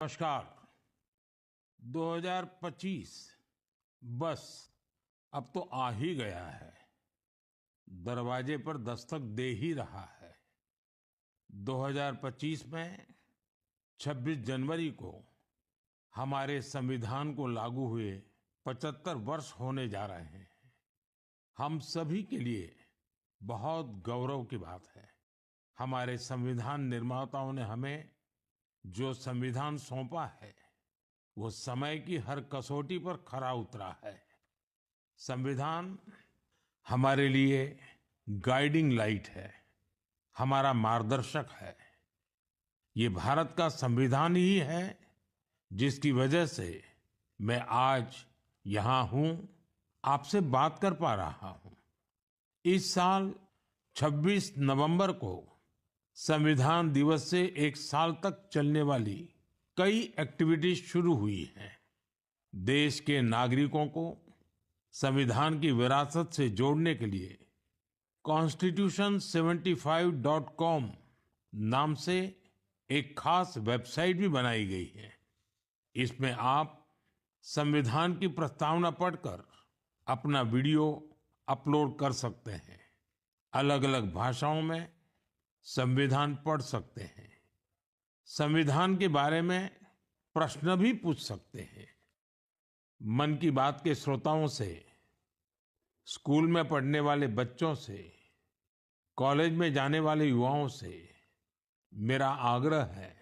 नमस्कार। 2025 बस अब तो आ ही गया है, दरवाजे पर दस्तक दे ही रहा है। 2025 में 26 जनवरी को हमारे संविधान को लागू हुए 75 वर्ष होने जा रहे हैं। हम सभी के लिए बहुत गौरव की बात है। हमारे संविधान निर्माताओं ने हमें जो संविधान सौंपा है वो समय की हर कसौटी पर खरा उतरा है। संविधान हमारे लिए गाइडिंग लाइट है, हमारा मार्गदर्शक है। ये भारत का संविधान ही है जिसकी वजह से मैं आज यहाँ हूँ, आपसे बात कर पा रहा हूँ। इस साल 26 नवंबर को संविधान दिवस से एक साल तक चलने वाली कई एक्टिविटीज शुरू हुई हैं। देश के नागरिकों को संविधान की विरासत से जोड़ने के लिए constitution75.com नाम से एक खास वेबसाइट भी बनाई गई है। इसमें आप संविधान की प्रस्तावना पढ़कर अपना वीडियो अपलोड कर सकते हैं। अलग अलग भाषाओं में संविधान पढ़ सकते हैं। संविधान के बारे में प्रश्न भी पूछ सकते हैं। मन की बात के श्रोताओं से, स्कूल में पढ़ने वाले बच्चों से, कॉलेज में जाने वाले युवाओं से मेरा आग्रह है,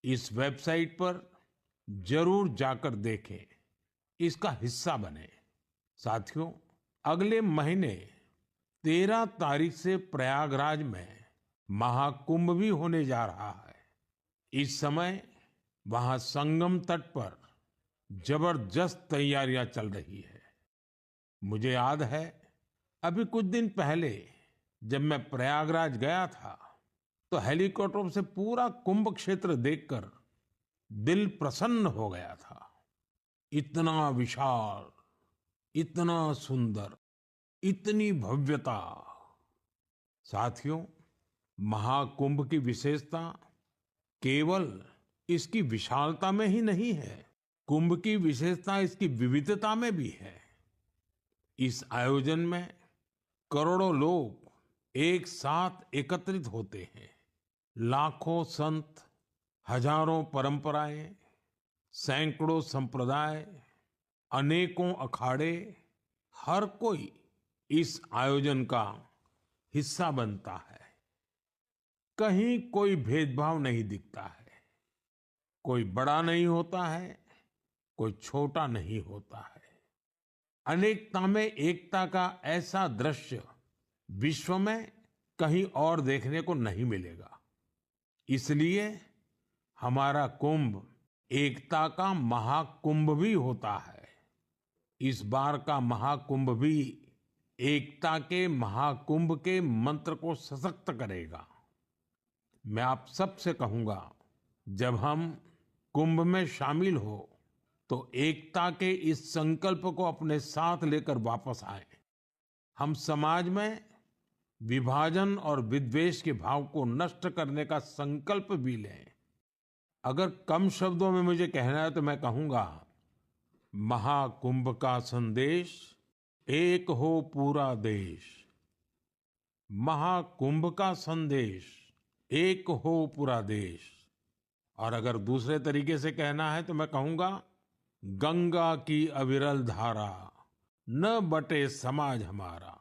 इस वेबसाइट पर जरूर जाकर देखें, इसका हिस्सा बने। साथियों, अगले महीने 13 तारीख से प्रयागराज में महाकुंभ भी होने जा रहा है। इस समय वहां संगम तट पर जबरदस्त तैयारियां चल रही है। मुझे याद है, अभी कुछ दिन पहले जब मैं प्रयागराज गया था तो हेलीकॉप्टर से पूरा कुंभ क्षेत्र देखकर दिल प्रसन्न हो गया था। इतना विशाल, इतना सुंदर, इतनी भव्यता। साथियों, महाकुंभ की विशेषता केवल इसकी विशालता में ही नहीं है, कुंभ की विशेषता इसकी विविधता में भी है। इस आयोजन में करोड़ों लोग एक साथ एकत्रित होते हैं। लाखों संत, हजारों परंपराएं, सैकड़ों संप्रदाय, अनेकों अखाड़े, हर कोई इस आयोजन का हिस्सा बनता है। कहीं कोई भेदभाव नहीं दिखता है। कोई बड़ा नहीं होता है, कोई छोटा नहीं होता है। अनेकता में एकता का ऐसा दृश्य विश्व में कहीं और देखने को नहीं मिलेगा। इसलिए हमारा कुंभ एकता का महाकुंभ भी होता है। इस बार का महाकुंभ भी एकता के महाकुंभ के मंत्र को सशक्त करेगा। मैं आप सबसे कहूंगा, जब हम कुंभ में शामिल हो तो एकता के इस संकल्प को अपने साथ लेकर वापस आए। हम समाज में विभाजन और विद्वेष के भाव को नष्ट करने का संकल्प भी लें। अगर कम शब्दों में मुझे कहना है तो मैं कहूंगा, महाकुंभ का संदेश, एक हो पूरा देश। महाकुंभ का संदेश, एक हो पूरा देश। और अगर दूसरे तरीके से कहना है तो मैं कहूंगा, गंगा की अविरल धारा, न बटे समाज हमारा।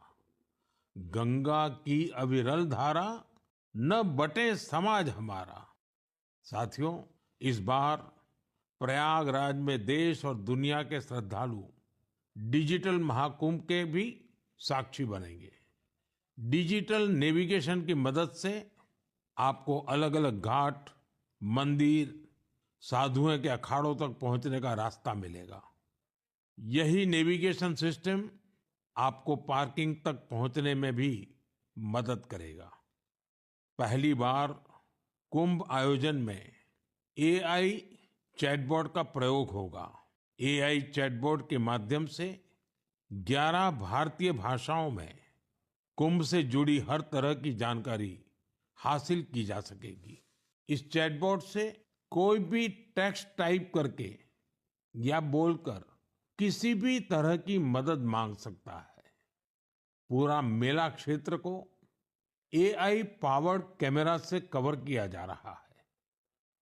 गंगा की अविरल धारा, न बटे समाज हमारा। साथियों, इस बार प्रयागराज में देश और दुनिया के श्रद्धालु डिजिटल महाकुंभ के भी साक्षी बनेंगे। डिजिटल नेविगेशन की मदद से आपको अलग अलग घाट, मंदिर, साधुओं के अखाड़ों तक पहुंचने का रास्ता मिलेगा। यही नेविगेशन सिस्टम आपको पार्किंग तक पहुंचने में भी मदद करेगा। पहली बार कुंभ आयोजन में एआई चैटबॉट का प्रयोग होगा। एआई चैटबॉट के माध्यम से 11 भारतीय भाषाओं में कुंभ से जुड़ी हर तरह की जानकारी हासिल की जा सकेगी। इस चैटबॉट से कोई भी टेक्स्ट टाइप करके या बोलकर किसी भी तरह की मदद मांग सकता है। पूरा मेला क्षेत्र को एआई पावर्ड कैमरा से कवर किया जा रहा है।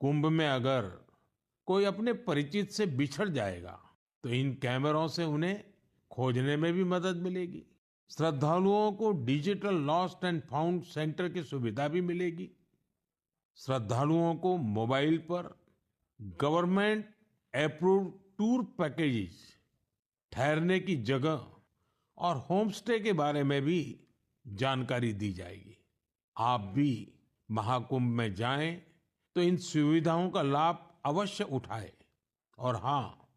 कुंभ में अगर कोई अपने परिचित से बिछड़ जाएगा तो इन कैमरों से उन्हें खोजने में भी मदद मिलेगी। श्रद्धालुओं को digital lost and found centre की सुविधा भी मिलेगी। श्रद्धालुओं को मोबाइल पर गवर्नमेंट अप्रूव्ड टूर पैकेजेस, ठहरने की जगह और होम स्टे के बारे में भी जानकारी दी जाएगी। आप भी महाकुंभ में जाएं तो इन सुविधाओं का लाभ अवश्य उठाएं। और हाँ,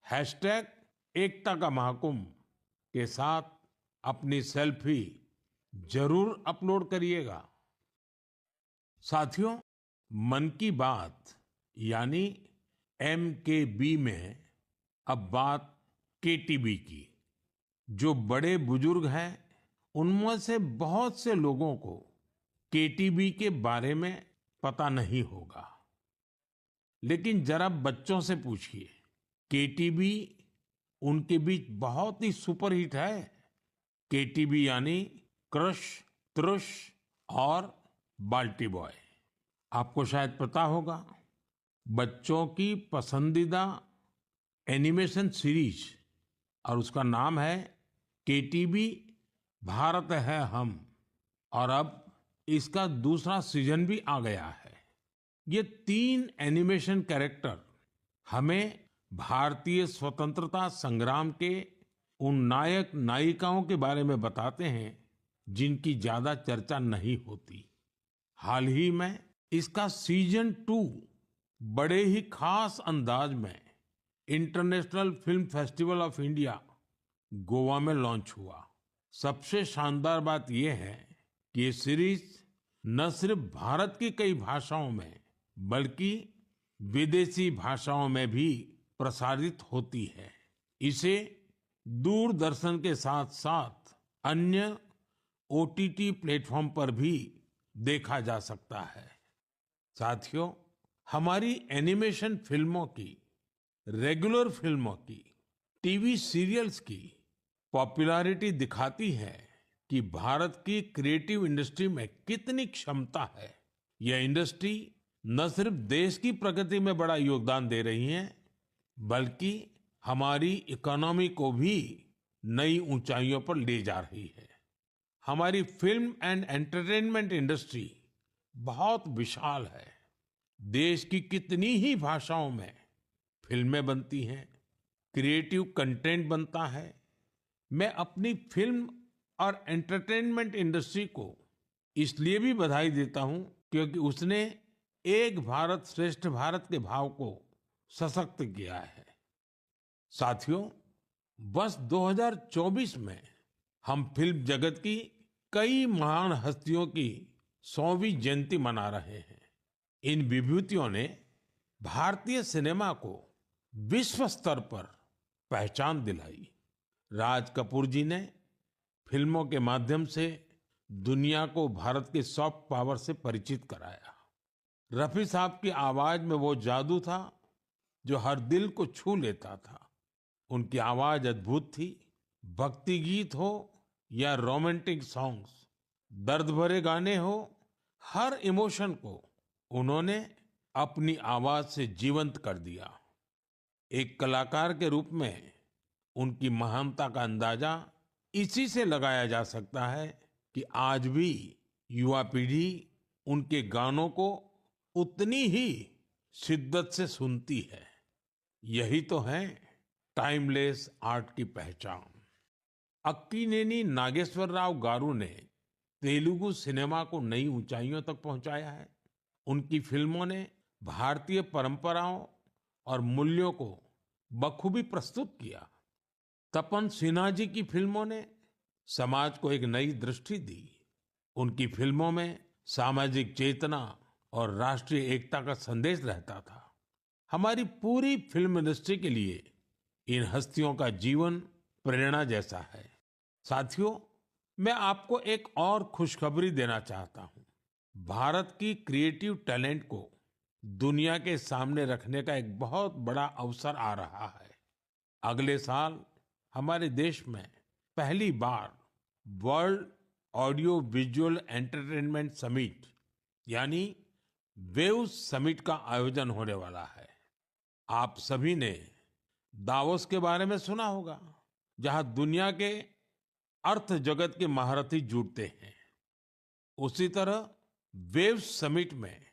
हैशटैग एकता का महाकुंभ के साथ अपनी सेल्फी जरूर अपलोड करिएगा। साथियों, मन की बात यानी MKB में अब बात KTB की। जो बड़े बुजुर्ग हैं उनमें से बहुत से लोगों को KTB के बारे में पता नहीं होगा, लेकिन जरा बच्चों से पूछिए। KTB उनके बीच बहुत ही सुपरहिट है। KTB यानी क्रश, त्रुश और बाल्टी बॉय। आपको शायद पता होगा, बच्चों की पसंदीदा एनिमेशन सीरीज और उसका नाम है KTB भारत है हम। और अब इसका दूसरा सीजन भी आ गया है। ये 3 एनिमेशन कैरेक्टर हमें भारतीय स्वतंत्रता संग्राम के उन नायक नायिकाओं के बारे में बताते हैं जिनकी ज्यादा चर्चा नहीं होती। हाल ही में इसका सीजन 2 बड़े ही खास अंदाज में international film festival of India Goa में लॉन्च हुआ। सबसे शानदार बात यह है कि ये सीरीज न सिर्फ भारत की कई भाषाओं में बल्कि विदेशी भाषाओं में भी प्रसारित होती है। इसे दूरदर्शन के साथ साथ अन्य OTT प्लेटफॉर्म पर भी देखा जा सकता है। साथियों, हमारी एनिमेशन फिल्मों की, रेगुलर फिल्मों की, टीवी सीरियल्स की पॉपुलैरिटी दिखाती है कि भारत की क्रिएटिव इंडस्ट्री में कितनी क्षमता है। यह इंडस्ट्री न सिर्फ देश की प्रगति में बड़ा योगदान दे रही है, बल्कि हमारी इकोनॉमी को भी नई ऊंचाइयों पर ले जा रही है। हमारी फिल्म एंड एंटरटेनमेंट इंडस्ट्री बहुत विशाल है। देश की कितनी ही भाषाओं में फिल्में बनती हैं, क्रिएटिव कंटेंट बनता है। मैं अपनी फिल्म और एंटरटेनमेंट इंडस्ट्री को इसलिए भी बधाई देता हूं क्योंकि उसने एक भारत श्रेष्ठ भारत के भाव को सशक्त किया है। साथियों, वर्ष 2024 में हम फिल्म जगत की कई महान हस्तियों की 100वीं जयंती मना रहे हैं। इन विभूतियों ने भारतीय सिनेमा को विश्व स्तर पर पहचान दिलाई। राज कपूर जी ने फिल्मों के माध्यम से दुनिया को भारत के सॉफ्ट पावर से परिचित कराया। रफी साहब की आवाज में वो जादू था जो हर दिल को छू लेता था। उनकी आवाज अद्भुत थी। भक्ति गीत हो या रोमांटिक सॉन्ग्स, दर्द भरे गाने हो, हर इमोशन को उन्होंने अपनी आवाज से जीवंत कर दिया। एक कलाकार के रूप में उनकी महानता का अंदाजा इसी से लगाया जा सकता है कि आज भी युवा पीढ़ी उनके गानों को उतनी ही शिद्दत से सुनती है। यही तो है टाइमलेस आर्ट की पहचान। अक्कीनेनी नागेश्वर राव गारू ने तेलुगु सिनेमा को नई ऊंचाइयों तक पहुंचाया है। उनकी फिल्मों ने भारतीय परंपराओं और मूल्यों को बखूबी प्रस्तुत किया। तपन सिन्हा जी की फिल्मों ने समाज को एक नई दृष्टि दी। उनकी फिल्मों में सामाजिक चेतना और राष्ट्रीय एकता का संदेश रहता था। हमारी पूरी फिल्म इंडस्ट्री के लिए इन हस्तियों का जीवन प्रेरणा जैसा है। साथियों, मैं आपको एक और खुशखबरी देना चाहता हूं। भारत की क्रिएटिव टैलेंट को दुनिया के सामने रखने का एक बहुत बड़ा अवसर आ रहा है। अगले साल हमारे देश में पहली बार world audio visual entertainment summit यानी वेव समिट का आयोजन होने वाला है। आप सभी ने दावोस के बारे में सुना होगा, जहां दुनिया के अर्थ जगत के महारथी जुटते हैं। उसी तरह वेव समिट में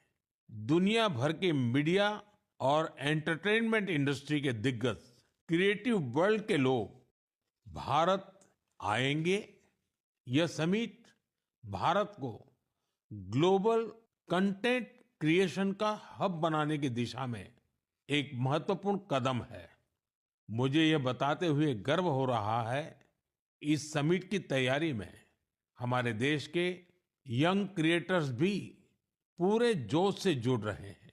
दुनिया भर के मीडिया और एंटरटेनमेंट इंडस्ट्री के दिग्गज, क्रिएटिव वर्ल्ड के लोग भारत आएंगे। यह समिट भारत को ग्लोबल कंटेंट क्रिएशन का हब बनाने की दिशा में एक महत्वपूर्ण कदम है। मुझे यह बताते हुए गर्व हो रहा है, इस समिट की तैयारी में हमारे देश के यंग क्रिएटर्स भी पूरे जोश से जुड़ रहे हैं।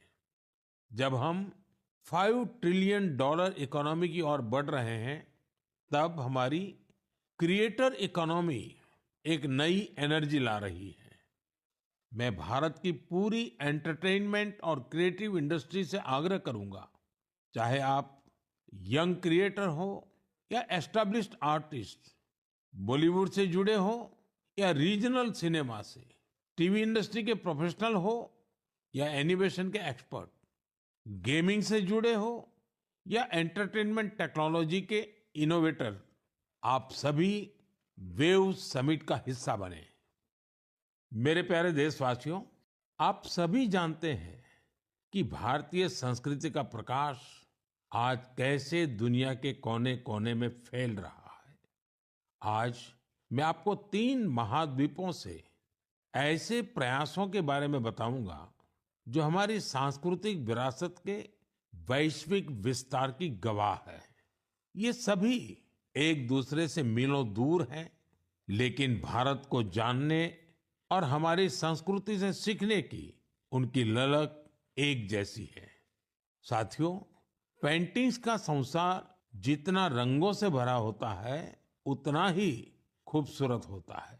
जब हम $5 ट्रिलियन इकोनॉमी की ओर बढ़ रहे हैं, तब हमारी क्रिएटर इकोनॉमी एक नई एनर्जी ला रही है। मैं भारत की पूरी एंटरटेनमेंट और क्रिएटिव इंडस्ट्री से आग्रह करूंगा, चाहे आप यंग क्रिएटर हो या एस्टैब्लिश्ड आर्टिस्ट, बॉलीवुड से जुड़े हो या रीजनल सिनेमा से, टीवी इंडस्ट्री के प्रोफेशनल हो या एनिमेशन के एक्सपर्ट, गेमिंग से जुड़े हो या एंटरटेनमेंट टेक्नोलॉजी के इनोवेटर, आप सभी वेव समिट का हिस्सा बने। मेरे प्यारे देशवासियों, आप सभी जानते हैं कि भारतीय संस्कृति का प्रकाश आज कैसे दुनिया के कोने-कोने में फैल रहा है। आज मैं आपको 3 महाद्वीपों से ऐसे प्रयासों के बारे में बताऊंगा जो हमारी सांस्कृतिक विरासत के वैश्विक विस्तार की गवाह है। ये सभी एक दूसरे से मीलों दूर हैं, लेकिन भारत को जानने और हमारी संस्कृति से सीखने की उनकी ललक एक जैसी है। साथियों, पेंटिंग्स का संसार जितना रंगों से भरा होता है, उतना ही खूबसूरत होता है।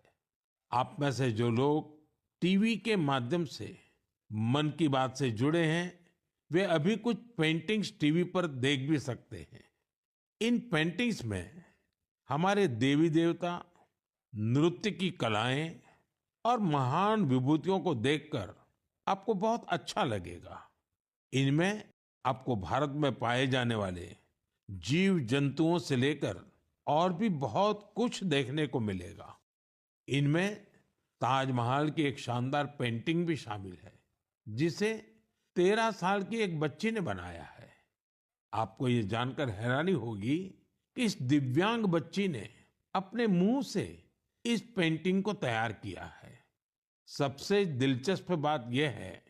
आप में से जो लोग टीवी के माध्यम से मन की बात से जुड़े हैं, वे अभी कुछ पेंटिंग्स टीवी पर देख भी सकते हैं। इन पेंटिंग्स में हमारे देवी देवता, नृत्य की कलाएं और महान विभूतियों को देखकर आपको बहुत अच्छा लगेगा। इनमें आपको भारत में पाए जाने वाले जीव जंतुओं से लेकर और भी बहुत कुछ देखने को मिलेगा। इनमें ताजमहल की एक शानदार पेंटिंग भी शामिल है, जिसे 13 साल की एक बच्ची ने बनाया है। आपको ये जानकर हैरानी होगी कि इस दिव्यांग बच्ची ने अपने मुंह से इस पेंटिंग को तैयार किया है। सबसे दिलचस्प बात यह है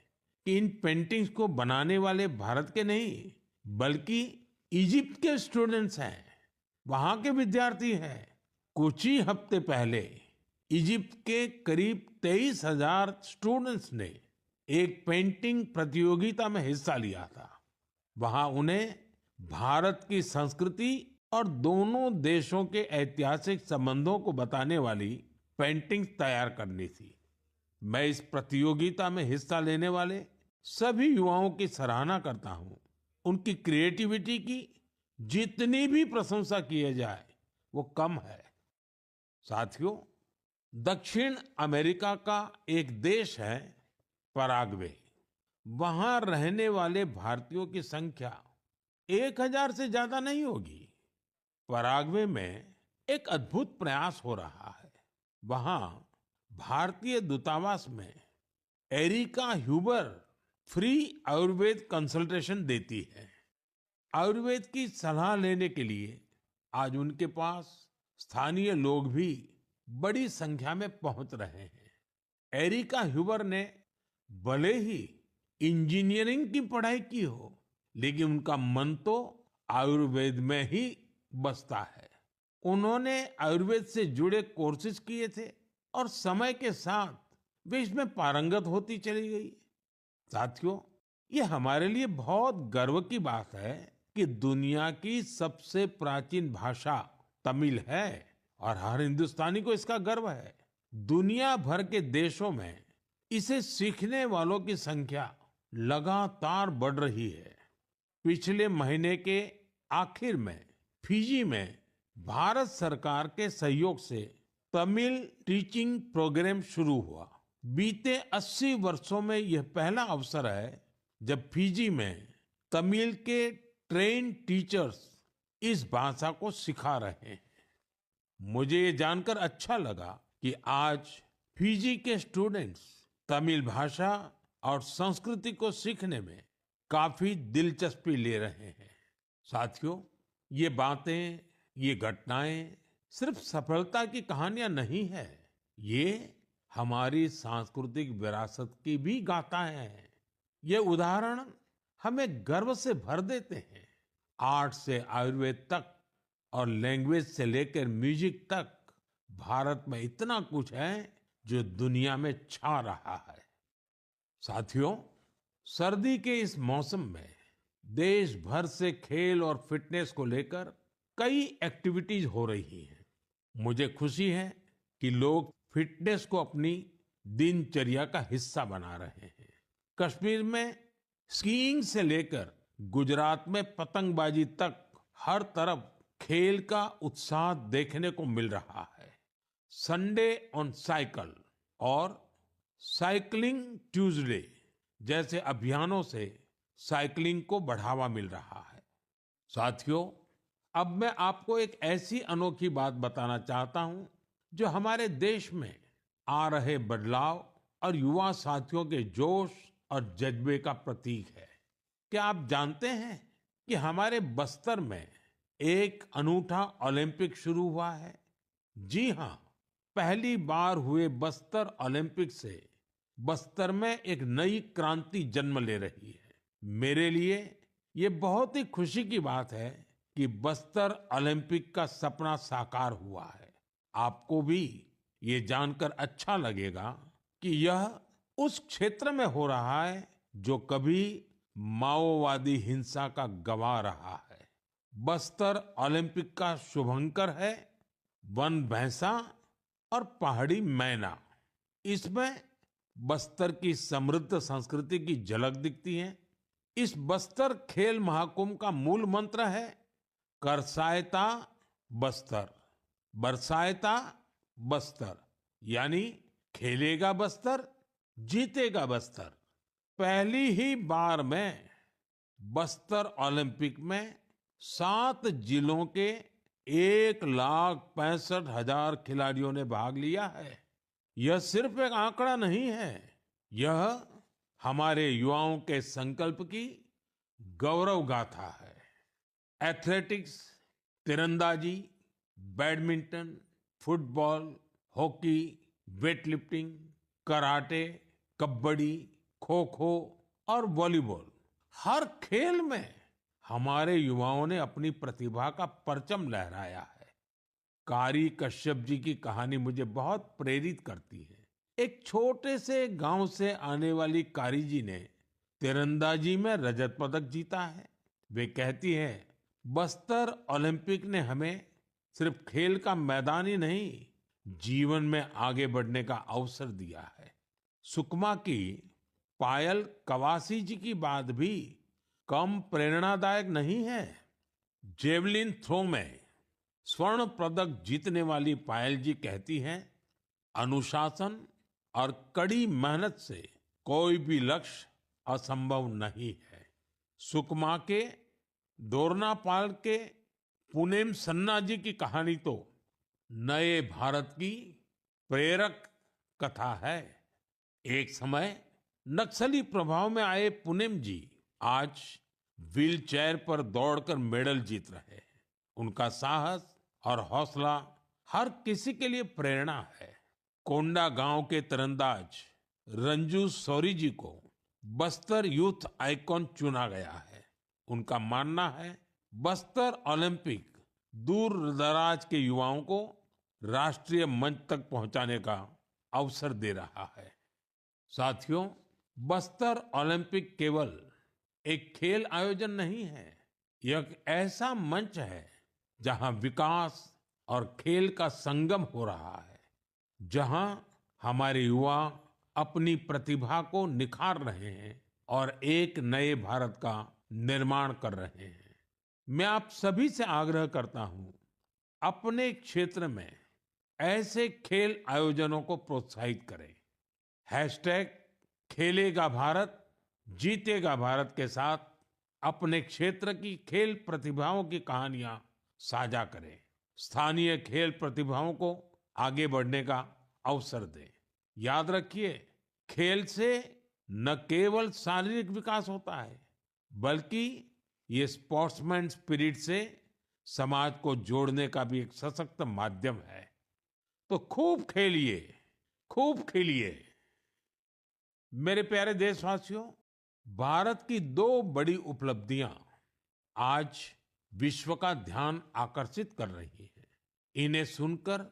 कि इन पेंटिंग्स को बनाने वाले भारत के नहीं, बल्कि इजिप्ट के स्टूडेंट्स हैं, वहां के विद्यार्थी हैं। कुछ ही हफ्ते पहले इजिप्ट के करीब 23,000 स्टूडेंट्स ने एक पेंटिंग प्रतियोगिता में हिस्सा लिया था। वहां उन्हें भारत की संस्कृति और दोनों देशों के ऐतिहासिक संबंधों को बताने वाली पेंटिंग तैयार करनी थी। मैं इस प्रतियोगिता में हिस्सा लेने वाले सभी युवाओं की सराहना करता हूं। उनकी क्रिएटिविटी की जितनी भी प्रशंसा की जाए वो कम है। साथियों, दक्षिण अमेरिका का एक देश है पराग्वे। वहां रहने वाले भारतीयों की संख्या 1,000 से ज्यादा नहीं होगी। पराग्वे में एक अद्भुत प्रयास हो रहा है। वहां भारतीय दूतावास में Erika Huber free Ayurveda consultation देती है। आयुर्वेद की सलाह लेने के लिए आज उनके पास स्थानीय लोग भी बड़ी संख्या में पहुंच रहे हैं। एरिका ह्यूबर ने भले ही इंजीनियरिंग की पढ़ाई की हो, लेकिन उनका मन तो आयुर्वेद में ही बसता है। उन्होंने आयुर्वेद से जुड़े कोर्सेज किए थे और समय के साथ वे इसमें पारंगत होती चली गई। साथियों, ये हमारे लिए बहुत गर्व की बात है कि दुनिया की सबसे प्राचीन भाषा तमिल है और हर हिंदुस्तानी को इसका गर्व है। दुनिया भर के देशों में इसे सीखने वालों की संख्या लगातार बढ़ रही है। पिछले महीने के आखिर में फिजी में भारत सरकार के सहयोग से तमिल टीचिंग प्रोग्राम शुरू हुआ। बीते 80 वर्षों में यह पहला अवसर है जब फिजी में तमिल के ट्रेन टीचर्स इस भाषा को सिखा रहे हैं। मुझे ये जानकर अच्छा लगा कि आज फिजी के स्टूडेंट्स तमिल भाषा और संस्कृति को सीखने में काफी दिलचस्पी ले रहे हैं। साथियों, ये बातें, ये घटनाएं सिर्फ सफलता की कहानियां नहीं है, ये हमारी सांस्कृतिक विरासत की भी गाथाएं हैं। ये उदाहरण हमें गर्व से भर देते हैं। आर्ट से आयुर्वेद तक और लैंग्वेज से लेकर म्यूजिक तक भारत में इतना कुछ है जो दुनिया में छा रहा है। साथियों, सर्दी के इस मौसम में देश भर से खेल और फिटनेस को लेकर कई एक्टिविटीज हो रही हैं। मुझे खुशी है कि लोग फिटनेस को अपनी दिनचर्या का हिस्सा बना रहे हैं। कश्मीर में स्कीइंग से लेकर गुजरात में पतंगबाजी तक हर तरफ खेल का उत्साह देखने को मिल रहा है। संडे ऑन साइकिल और साइकिलिंग ट्यूसडे जैसे अभियानों से साइकिलिंग को बढ़ावा मिल रहा है। साथियों, अब मैं आपको एक ऐसी अनोखी बात बताना चाहता हूं जो हमारे देश में आ रहे बदलाव और युवा साथियों के जोश और जज्बे का प्रतीक है। क्या आप जानते हैं कि हमारे बस्तर में एक अनूठा ओलंपिक शुरू हुआ है? जी हाँ, पहली बार हुए बस्तर ओलंपिक से बस्तर में एक नई क्रांति जन्म ले रही है। मेरे लिए ये बहुत ही खुशी की बात है कि बस्तर ओलंपिक का सपना साकार हुआ है। आपको भी ये जानकर अच्छा लगेगा कि यह उस क्षेत्र में हो रहा है जो कभी माओवादी हिंसा का गवाह रहा है। बस्तर ओलंपिक का शुभंकर है वन भैंसा और पहाड़ी मैना। इसमें बस्तर की समृद्ध संस्कृति की झलक दिखती है। इस बस्तर खेल महाकुंभ का मूल मंत्र है करसायता बस्तर, बरसायता बस्तर, यानी खेलेगा बस्तर, जीतेगा बस्तर। पहली ही बार में बस्तर ओलंपिक में 7 जिलों के 1,65,000 खिलाड़ियों ने भाग लिया है। यह सिर्फ एक आंकड़ा नहीं है, यह हमारे युवाओं के संकल्प की गौरव गाथा है। एथलेटिक्स, तीरंदाजी, badminton, football, hockey, weightlifting, karate, kabaddi, kho kho और वॉलीबॉल, हर खेल में हमारे युवाओं ने अपनी प्रतिभा का परचम लहराया है। कारी कश्यप जी की कहानी मुझे बहुत प्रेरित करती है। एक छोटे से गांव से आने वाली कारी जी ने तीरंदाजी में रजत पदक जीता है। वे कहती है, बस्तर ओलंपिक ने हमें सिर्फ खेल का मैदान ही नहीं, जीवन में आगे बढ़ने का अवसर दिया है। सुकमा की पायल कवासी जी की बात भी कम प्रेरणादायक नहीं है। जेवलिन थ्रो में स्वर्ण पदक जीतने वाली पायल जी कहती हैं, अनुशासन और कड़ी मेहनत से कोई भी लक्ष्य असंभव नहीं है। सुकमा के दोरनापाल के पुनेम सन्ना जी की कहानी तो नए भारत की प्रेरक कथा है। एक समय नक्सली प्रभाव में आए पुनेम जी आज व्हील चेयर पर दौड़कर मेडल जीत रहे हैं। उनका साहस और हौसला हर किसी के लिए प्रेरणा है। कोंडा गांव के तीरंदाज रंजू सौरी जी को बस्तर यूथ आइकॉन चुना गया है। उनका मानना है बस्तर ओलंपिक दूर दराज के युवाओं को राष्ट्रीय मंच तक पहुंचाने का अवसर दे रहा है। साथियों, बस्तर ओलंपिक केवल एक खेल आयोजन नहीं है, यह एक ऐसा मंच है जहां विकास और खेल का संगम हो रहा है, जहां हमारे युवा अपनी प्रतिभा को निखार रहे हैं और एक नए भारत का निर्माण कर रहे हैं। मैं आप सभी से आग्रह करता हूं, अपने क्षेत्र में ऐसे खेल आयोजनों को प्रोत्साहित करें। हैशटैग खेलेगा भारत जीतेगा भारत के साथ अपने क्षेत्र की खेल प्रतिभाओं की कहानियां साझा करें। स्थानीय खेल प्रतिभाओं को आगे बढ़ने का अवसर दें। याद रखिए, खेल से न केवल शारीरिक विकास होता है, बल्कि ये स्पोर्ट्समैन स्पिरिट से समाज को जोड़ने का भी एक सशक्त माध्यम है। तो खूब खेलिए, खूब खेलिए। मेरे प्यारे देशवासियों, भारत की दो बड़ी उपलब्धियां आज विश्व का ध्यान आकर्षित कर रही हैं। इन्हें सुनकर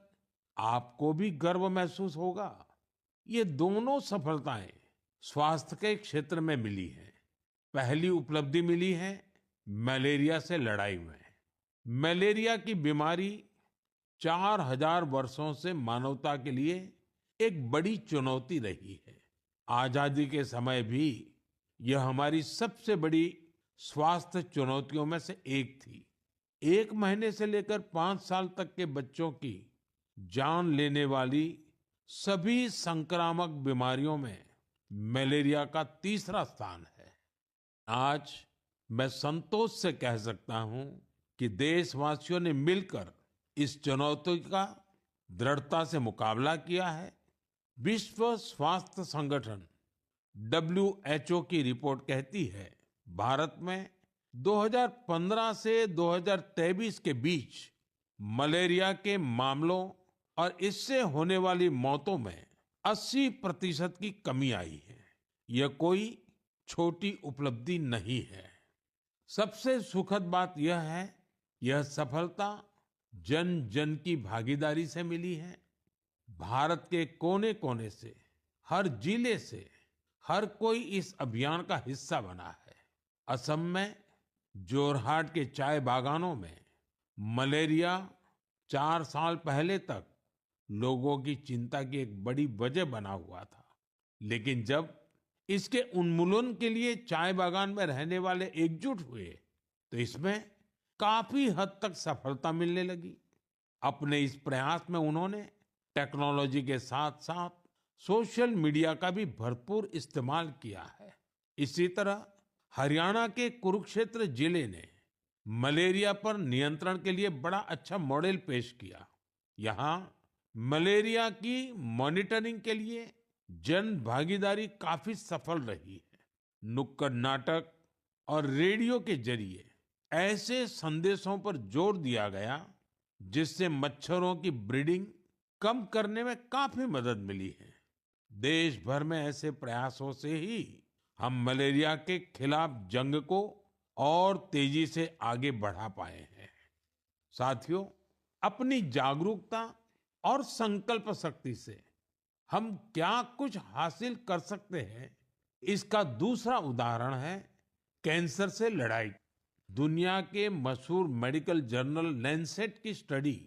आपको भी गर्व महसूस होगा। ये दोनों सफलताएं स्वास्थ्य के क्षेत्र में मिली हैं। पहली उपलब्धि मिली है मलेरिया से लड़ाई में। मलेरिया की बीमारी 4000 वर्षों से मानवता के लिए एक बड़ी चुनौती रही है। आजादी के समय भी यह हमारी सबसे बड़ी स्वास्थ्य चुनौतियों में से एक थी। 1 महीने से लेकर 5 साल तक के बच्चों की जान लेने वाली सभी संक्रामक बीमारियों में मलेरिया का तीसरा स्थान है। आज मैं संतोष से कह सकता हूं कि देशवासियों ने मिलकर इस चुनौती का दृढ़ता से मुकाबला किया है। विश्व स्वास्थ्य संगठन WHO की रिपोर्ट कहती है, भारत में 2015 से 2023 के बीच मलेरिया के मामलों और इससे होने वाली मौतों में 80% की कमी आई है। यह कोई छोटी उपलब्धि नहीं है। सबसे सुखद बात यह है, यह सफलता जन जन की भागीदारी से मिली है। भारत के कोने कोने से, हर जिले से हर कोई इस अभियान का हिस्सा बना है। असम में जोरहाट के चाय बागानों में मलेरिया 4 साल पहले तक लोगों की चिंता की एक बड़ी वजह बना हुआ था। लेकिन जब इसके उन्मूलन के लिए चाय बागान में रहने वाले एकजुट हुए, तो इसमें काफी हद तक सफलता मिलने लगी। अपने इस प्रयास में उन्होंने टेक्नोलॉजी के साथ साथ सोशल मीडिया का भी भरपूर इस्तेमाल किया है। इसी तरह हरियाणा के कुरुक्षेत्र जिले ने मलेरिया पर नियंत्रण के लिए बड़ा अच्छा मॉडल पेश किया। यहाँ मलेरिया की मॉनिटरिंग के लिए जन भागीदारी काफी सफल रही है। नुक्कड़ नाटक और रेडियो के जरिए ऐसे संदेशों पर जोर दिया गया जिससे मच्छरों की ब्रीडिंग कम करने में काफी मदद मिली है। देश भर में ऐसे प्रयासों से ही हम मलेरिया के खिलाफ जंग को और तेजी से आगे बढ़ा पाए हैं। साथियों, अपनी जागरूकता और संकल्प शक्ति से हम क्या कुछ हासिल कर सकते हैं, इसका दूसरा उदाहरण है कैंसर से लड़ाई। दुनिया के मशहूर मेडिकल जर्नल लैंसेट की स्टडी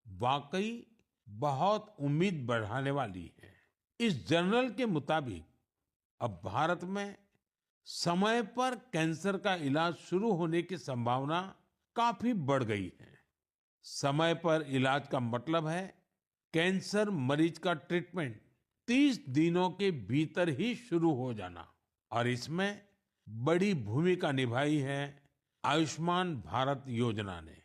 वाकई बहुत उम्मीद बढ़ाने वाली है। इस जर्नल के मुताबिक अब भारत में समय पर कैंसर का इलाज शुरू होने की संभावना काफी बढ़ गई है। समय पर इलाज का मतलब है कैंसर मरीज का ट्रीटमेंट 30 दिनों के भीतर ही शुरू हो जाना। और इसमें बड़ी भूमिका निभाई है आयुष्मान भारत योजना ने।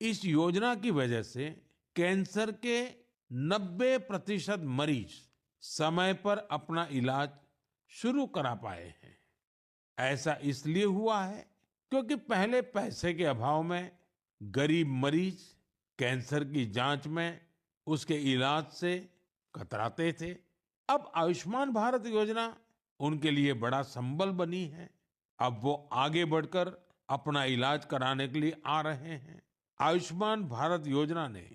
इस योजना की वजह से कैंसर के 90% मरीज समय पर अपना इलाज शुरू करा पाए हैं। ऐसा इसलिए हुआ है क्योंकि पहले पैसे के अभाव में गरीब मरीज कैंसर की जांच में, उसके इलाज से कतराते थे। अब आयुष्मान भारत योजना उनके लिए बड़ा संबल बनी है। अब वो आगे बढ़कर अपना इलाज कराने के लिए आ रहे हैं। आयुष्मान भारत योजना ने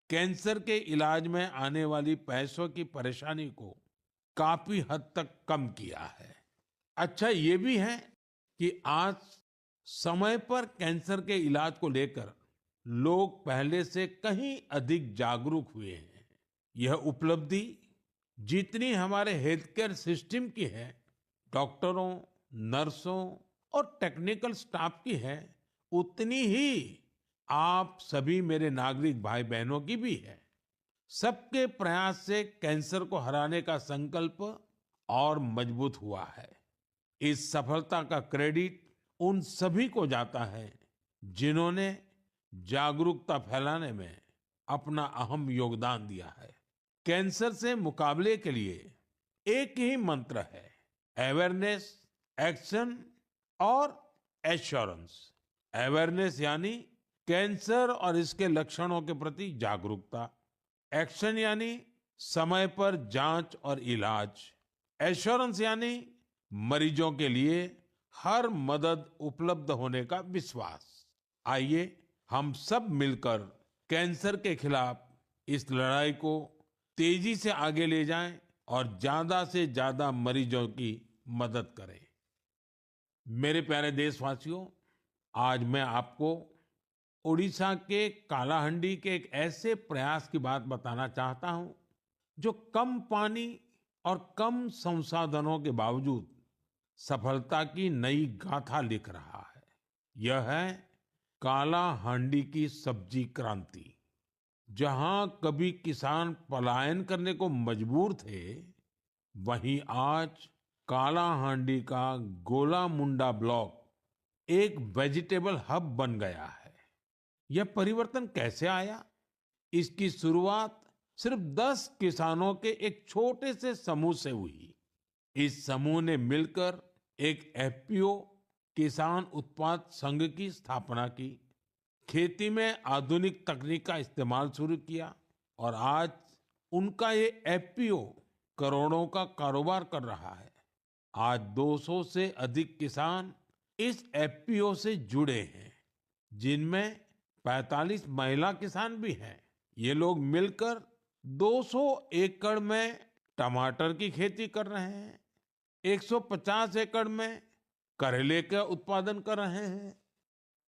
कैंसर के इलाज में आने वाली पैसों की परेशानी को काफी हद तक कम किया है। अच्छा ये भी है कि आज समय पर कैंसर के इलाज को लेकर लोग पहले से कहीं अधिक जागरूक हुए हैं। यह उपलब्धि जितनी हमारे हेल्थ केयर सिस्टम की है, डॉक्टरों, नर्सों और टेक्निकल स्टाफ की है, उतनी ही आप सभी मेरे नागरिक भाई बहनों की भी है। सबके प्रयास से कैंसर को हराने का संकल्प और मजबूत हुआ है। इस सफलता का क्रेडिट उन सभी को जाता है जिन्होंने जागरूकता फैलाने में अपना अहम योगदान दिया है। कैंसर से मुकाबले के लिए एक ही मंत्र है, अवेयरनेस, एक्शन और एश्योरेंस। अवेयरनेस यानी कैंसर और इसके लक्षणों के प्रति जागरूकता, एक्शन यानी समय पर जांच और इलाज, एश्योरेंस यानी मरीजों के लिए हर मदद उपलब्ध होने का विश्वास। आइए हम सब मिलकर कैंसर के खिलाफ इस लड़ाई को तेजी से आगे ले जाएं और ज्यादा से ज्यादा मरीजों की मदद करें। मेरे प्यारे देशवासियों, आज मैं आपको ओडिशा के कालाहांडी के एक ऐसे प्रयास की बात बताना चाहता हूं जो कम पानी और कम संसाधनों के बावजूद सफलता की नई गाथा लिख रहा है। यह है कालाहांडी की सब्जी क्रांति। जहां कभी किसान पलायन करने को मजबूर थे, वहीं आज कालाहांडी का गोला मुंडा ब्लॉक एक वेजिटेबल हब बन गया है। यह परिवर्तन कैसे आया? इसकी शुरुआत सिर्फ 10 किसानों के एक छोटे से समूह से हुई। इस समूह ने मिलकर एक एफपीओ किसान उत्पाद संघ की स्थापना की, खेती में आधुनिक तकनीक का इस्तेमाल शुरू किया और आज उनका ये एफपीओ करोड़ों का कारोबार कर रहा है। आज 200 से अधिक किसान इस एफपीओ से जुड़े हैं, जिनमें 45 महिला किसान भी हैं। ये लोग मिलकर 200 एकड़ में टमाटर की खेती कर रहे हैं, 150 एकड़ में करेले का उत्पादन कर रहे हैं।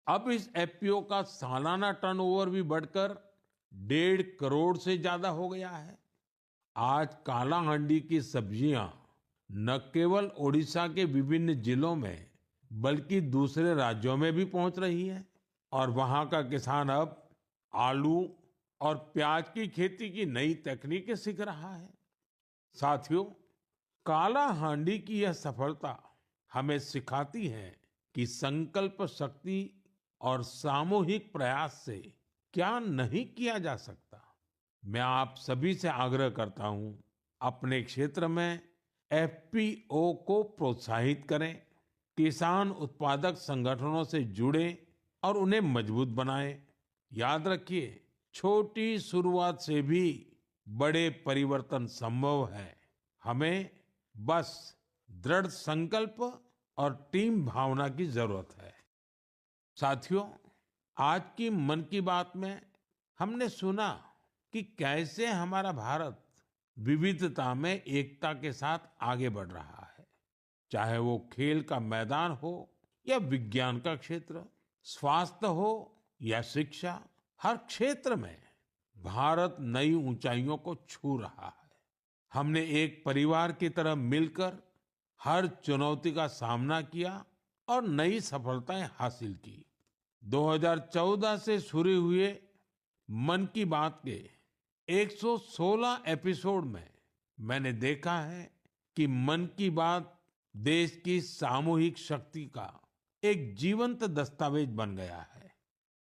अब इस एफपीओ का सालाना टर्नओवर भी बढ़कर 1.5 करोड़ से ज्यादा हो गया है। आज कालाहांडी की सब्जियां न केवल ओडिशा के विभिन्न जिलों में बल्कि दूसरे राज्यों में भी पहुंच रही है और वहां का किसान अब आलू और प्याज की खेती की नई तकनीकें सीख रहा है। साथियों, कालाहांडी की यह सफलता हमें सिखाती है कि संकल्प शक्ति और सामूहिक प्रयास से क्या नहीं किया जा सकता। मैं आप सभी से आग्रह करता हूं, अपने क्षेत्र में एफपीओ को प्रोत्साहित करें, किसान उत्पादक संगठनों से जुड़ें और उन्हें मजबूत बनाएं। याद रखिए, छोटी शुरुआत से भी बड़े परिवर्तन संभव है। हमें बस दृढ़ संकल्प और टीम भावना की जरूरत है। साथियों, आज की मन की बात में हमने सुना कि कैसे हमारा भारत विविधता में एकता के साथ आगे बढ़ रहा है। चाहे वो खेल का मैदान हो या विज्ञान का क्षेत्र, स्वास्थ्य हो या शिक्षा, हर क्षेत्र में भारत नई ऊंचाइयों को छू रहा है। हमने एक परिवार की तरह मिलकर हर चुनौती का सामना किया और नई सफलताएं हासिल की। 2014 से शुरू हुए मन की बात के 116 एपिसोड में मैंने देखा है कि मन की बात देश की सामूहिक शक्ति का एक जीवंत दस्तावेज बन गया है।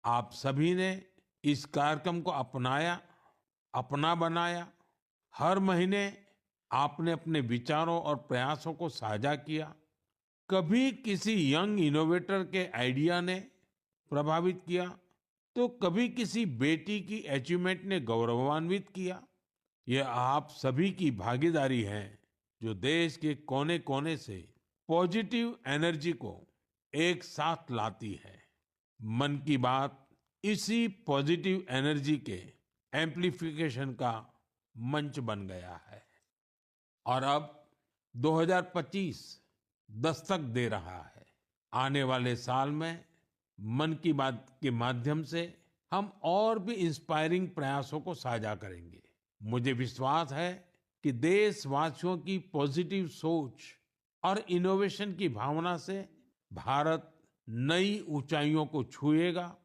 आप सभी ने इस कार्यक्रम को अपनाया, अपना बनाया। हर महीने आपने अपने विचारों और प्रयासों को साझा किया। कभी किसी यंग इनोवेटर के आइडिया ने प्रभावित किया, तो कभी किसी बेटी की अचीवमेंट ने गौरवान्वित किया। ये आप सभी की भागीदारी है जो देश के कोने-कोने से पॉजिटिव एनर्जी को एक साथ लाती है। मन की बात इसी पॉजिटिव एनर्जी के एम्प्लीफिकेशन का मंच बन गया है। और अब 2025 दस्तक दे रहा है। आने वाले साल में मन की बात के माध्यम से हम और भी इंस्पायरिंग प्रयासों को साझा करेंगे। मुझे विश्वास है कि देशवासियों की पॉजिटिव सोच और इनोवेशन की भावना से भारत नई ऊंचाइयों को छुएगा।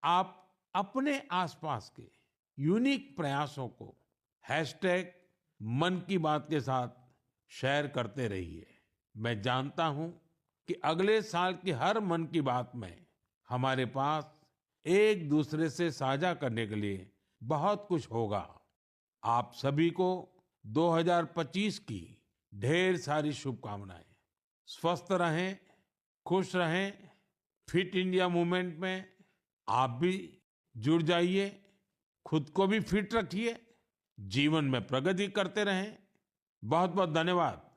आप अपने आसपास के यूनिक प्रयासों को हैशटैग मन की बात के साथ शेयर करते रहिए। मैं जानता हूं कि अगले साल की हर मन की बात में हमारे पास एक दूसरे से साझा करने के लिए बहुत कुछ होगा। आप सभी को 2025 की ढेर सारी शुभकामनाएं। स्वस्थ रहें, खुश रहें। फिट इंडिया मूवमेंट में आप भी जुड़ जाइए। खुद को भी फिट रखिए, जीवन में प्रगति करते रहें। बहुत बहुत धन्यवाद।